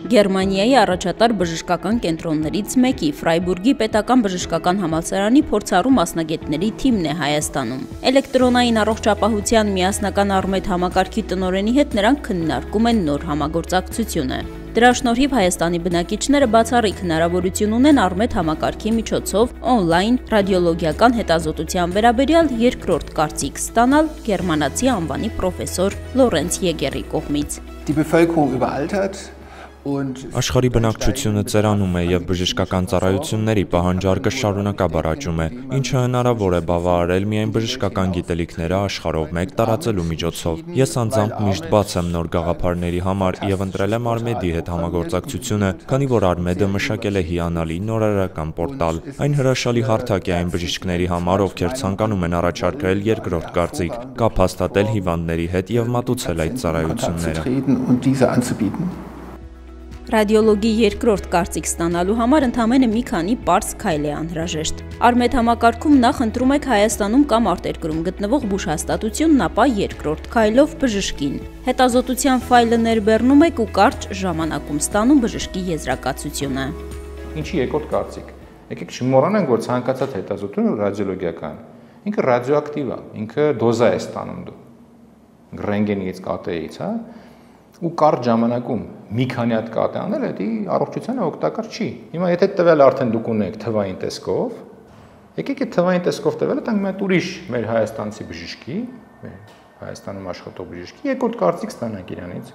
Գերմանիայի առաջատար բժշկական կենտրոններից մեկի Ֆրայբուրգի պետական բժշկական համալսարանի փորձառու մասնագետների թիմն է Հայաստանում։ Էլեկտրոնային առողջապահության միասնական Արմեդ համակարգի տնօրենի հետ նրանք քննարկում են նոր համագործակցությունը։ Դրա շնորհիվ Հայաստանի բնակիչները բացառիկ հնարավորություն ունեն Արմեդ համակարգի միջոցով օնլայն ռադիոլոգիական հետազոտության վերաբերյալ երկրորդ կարծիք ստանալ գերմանացի անվանի պրոֆեսոր Լորենց Եգերի կողմից։ Աշխարհի բնակչությունը ծերանում է եւ բժշկական ծառայությունների պահանջարկը շարունակաբար աճում է, ինչը հնարավոր է բավարարել միայն բժշկական գիտելիքները աշխարհով մեկ տարածելու միջոցով։ Ես անձամբ միշտ բաց եմ նոր գաղափարների համար եւ ընտրել եմ Արմեդի հետ համագործակցությունը, քանի որ Արմեդը մշակել է հիանալի նորարարական պորտալ։ Այն հրաշալի հարթակ է այն բժիշկների համար, ովքեր ցանկանում են առաջարկել երկրորդ կարծիք, կապ հաստատել հիվանդների հետ եւ մատուցել այդ ծառայությունները։ Ռադիոլոգի երկրորդ կարծիք ստանալու համար ընդամենը մի քանի պարզ քայլ է անհրաժեշտ։ Արմեդ համակարգում նախ ընտրում եք Հայաստանում կամ արտերկրում գտնվող բուժհաստատությունն, ապա երկրորդ քայլով բժշկին։ Հետազոտության ֆայլը ներբեռնում եք ու կարճ ժամանակում ստանում բժշկի եզրակացությունը։ Ինչի երկրորդ կարծիք։ Եկեք չմոռանանք, որ ցանկացած հետազոտություն ռադիոլոգիական, ինքը ռադիոակտիվ է, ինքը դոզա է ստանում դու։ Ռենտգենից, կաթեից, հա։ Ու կարճ ժամանակում մի քանի հատ կաթ անել, դա առողջությանը օգտակար չի։ Հիմա եթե տվյալ արդեն դուք ունեք թվային տեսքով, եկեք այդ թվային տեսքով տվյալը տանք մի հատ ուրիշ մեր հայաստանցի բժշկի, Հայաստանում աշխատող բժշկի, երկրորդ կարծիք ստանանք իրանից։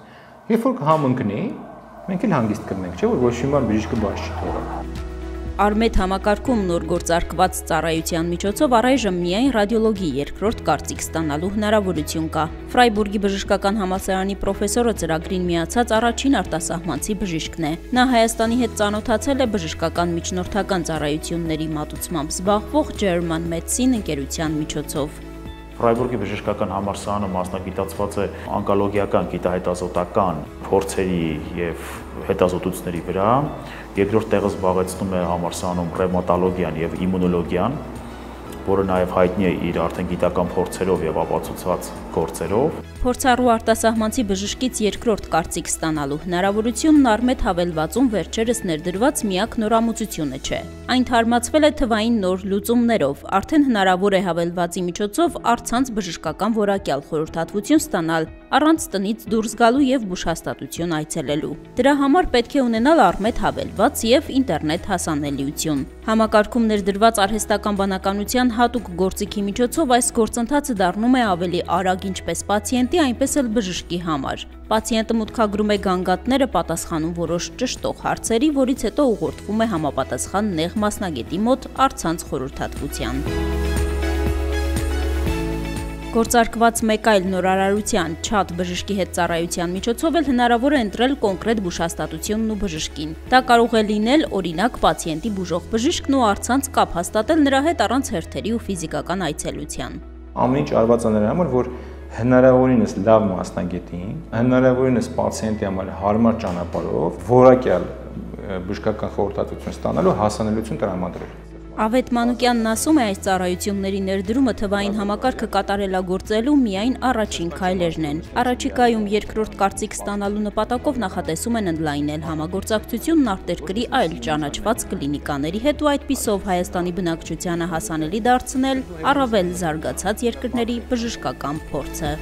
Երբ որ համընկնի, մենք էլ հանգիստ կլինենք, չէ՞ որ ոչ մի բան բժիշկը բաց չթողա։ Արմեդ համակարգում նոր գործարկված ծառայության միջոցով առայժմ միայն ռադիոլոգի երկրորդ կարծիք ստանալու հնարավորություն կա։ Ֆրայբուրգի բժշկական համալսարանի պրոֆեսորը ծրագրին միացած առաջին արտասահմանցի բժիշկն է։ Նա Հայաստանի հետ ծանոթացել է բժշկական միջնորդական ծառայությունների մատուցմամբ զբաղվող German Medicine ընկերության միջոցով։ Ֆրայբուրգի բժշկական համալսարանը մասնագիտացված է օնկոլոգիական գիտահետազոտական փորձերի եւ հետազոտությունների վրա, երկրորդ տեղը զբաղեցնում է համալսարանում ռևմատոլոգիան եւ իմունոլոգիան, որը նաեւ հայտնի է իր արդեն գիտական փորձերով եւ ապացուցված գործերով։ Փորձառու արտասահմանցի բժշկից երկրորդ կարծիք ստանալու հնարավորությունն Արմեդ հավելվածում վերջերս ներդրված միակ նորամուծությունը չէ։ Այն թարմացվել է թվային նոր լուծումներով, արդեն հնարավոր է հավելվածի միջոցով առցանց բժշկական որակյալ խորհրդատվություն ստանալ առանց տնից դուրս գալու եւ բուժհաստատություն այցելելու։ Դրա համար պետք է ունենալ Արմեդ հավելված եւ ինտերնետ հասանելիություն։ Համակարգում ներդրված արհեստական բանականության հատուկ գործիքի միջոցով այս գործընթացը դառնում է ավելի արագ ինչպես պացիենտի, այնպես էլ բժշկի համար։ Պացիենտը մուտքագրում է գանգատները, պատասխանում որոշ ճշտող հարցերի, որից հետո ուղղորդվում է համապատասխան նեղ մասնագետի մոտ առցանց խորհրդատվության։ Գործարկված մեկ այլ նորարարության չաթ բժշկի հետ ծառայության միջոցով էլ հնարավոր է ընտրել կոնկրետ բուժհաստատությունն ու բժշկին։ Դա կարող է լինել օրինակ պացիենտի բուժող բժիշկն ու առցանց կապ հաստատել նրա հետ առանց հերթերի ու ֆիզիկական այցելության։ Ամեն ինչ արված է նրա համար, որ հնարավորինս լավ մասնագետին, հնարավորինս պացիենտի համար հարմար ճանապարհով որակյալ բժշկական խորհրդատվություն ստանալու հասանելիություն տրամադրել։ Ավետ Մանուկյանն ասում է, այս ծառայությունների ներդրումը թվային համակարգը կատարելագործելու միայն առաջին քայլերն են։ Առաջիկայում երկրորդ կարծիք ստանալու նպատակով նախատեսում են ընդլայնել համագործակցությունն արտերկրի այլ ճանաչված կլինիկաների հետ ու այդպիսով Հայաստանի բնակչությանը հասանելի դարձնել առավել զարգացած երկրների բժշկական փորձը։